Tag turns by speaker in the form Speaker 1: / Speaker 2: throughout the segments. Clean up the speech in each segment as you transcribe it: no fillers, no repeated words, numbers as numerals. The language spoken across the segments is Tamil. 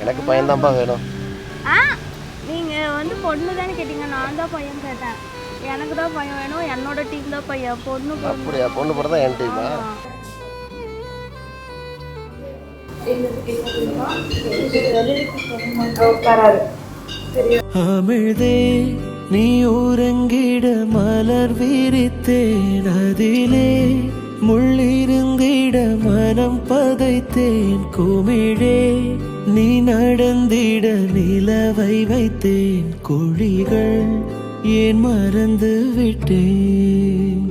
Speaker 1: எனக்கு பையன்தான்ப்பா வேணும்.
Speaker 2: நீங்கள் வந்து பொண்ணு தானே கேட்டீங்க, நான் தான் பையன் கேட்டேன். எனக்கு தான் பையன் வேணும், என்னோட டீம் தான் பையன். பொண்ணு
Speaker 1: அப்படியா? பொண்ணு பிறந்தா என் டீமா?
Speaker 3: அமிழ்தே நீ உறங்கிட மலர் விரித்தேன், அதிலே முள்ளிருந்திட மனம் பதைத்தேன். குமிழே நீ நடந்திட நிலவை வைத்தேன், குழிகள் ஏன் மறந்து விட்டேன்.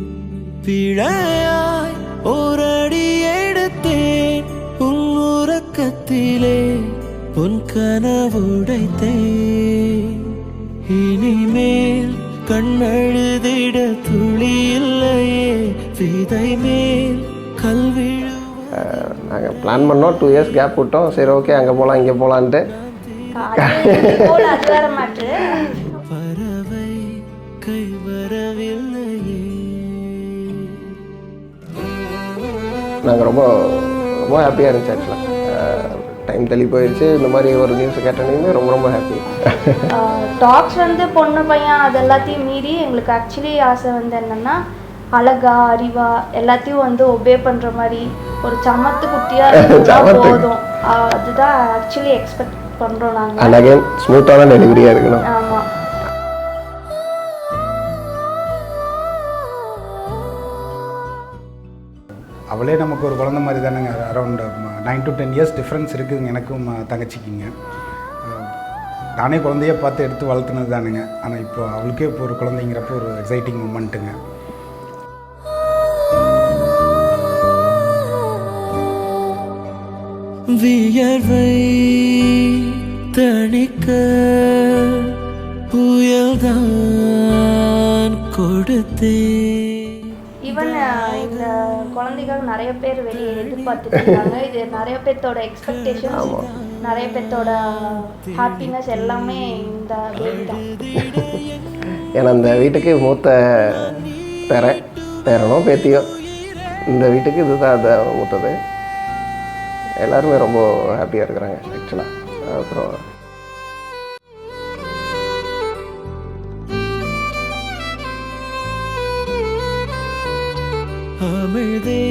Speaker 3: பிழையாய் ஓரடி எடுத்தேன் உன் உறக்கத்திலே, உன் கனவுடைத்தேன். இனிமேல் கண்ணழுதிட துளி இல்லையே, விதை மேல் கல்விழு.
Speaker 1: நாங்கள் பிளான் பண்ணோம், 2 இயர்ஸ் கேப் விட்டோம். சரி ஓகே, அங்கே போகலாம் இங்கே போகலான்ட்டு.
Speaker 3: பறவை கை வரவில்லையே.
Speaker 1: நாங்கள் ரொம்ப ரொம்ப ஹாப்பியாக இருந்துச்சு. ஆக்சுவலாக டைம் தள்ளி போயிடுச்சு. இந்த மாதிரி ஒரு நியூஸ் கேட்டோன்னே ரொம்ப ரொம்ப ஹாப்பி.
Speaker 2: டாக்ஸ் வந்து பொண்ணு பையன் அது எல்லாத்தையும் மீறி எங்களுக்கு ஆக்சுவலி ஆசை வந்து என்னென்னா, அழகா அறிவா எல்லாத்தையும் வந்து ஒபே பண்ணுற மாதிரி ஒரு சமத்து குட்டியாக போதும். அதுதான் ஆக்சுவலி எக்ஸ்பெக்ட் பண்ணுறோம் நாங்கள்.
Speaker 1: அண்ட் அகைன் ஸ்மூத்தான டெலிவரியாக இருக்கணும்.
Speaker 2: ஆமாம்.
Speaker 4: அவளே நமக்கு ஒரு குழந்தை மாதிரி தானேங்க. அரௌண்ட் 9 to 10 இயர்ஸ் டிஃப்ரென்ஸ் இருக்குதுங்க எனக்கும் தங்கச்சிக்குங்க. நானே குழந்தைய பார்த்து எடுத்து வளர்த்துனது தானுங்க. ஆனால் இப்போ அவளுக்கே இப்போ ஒரு குழந்தைங்கிறப்போ ஒரு எக்ஸைட்டிங் மூமெண்ட்டுங்க.
Speaker 3: வியர்வை தணிக்க புயல்தான் கொடுத்தேன்.
Speaker 2: ஈவன் இந்த குழந்தைகள் நிறைய பேர் வெளியே எதிர்பார்த்துட்டு இருக்காங்க. இது நிறைய பேர்த்தோட எக்ஸ்பெக்டேஷன்ஸ், நிறைய பேர்த்தோட ஹாப்பினஸ் எல்லாமே இந்த பேபி தான்.
Speaker 1: ஏன்னா இந்த வீட்டுக்கு மூத்த பேரனோ பேத்தியோ, இந்த வீட்டுக்கு இதுதான் அது மூத்தது. எல்லாருமே ரொம்ப ஹாப்பியாக இருக்கிறாங்க ஆக்சுவலாக. அப்புறம்
Speaker 3: அமிழ்தே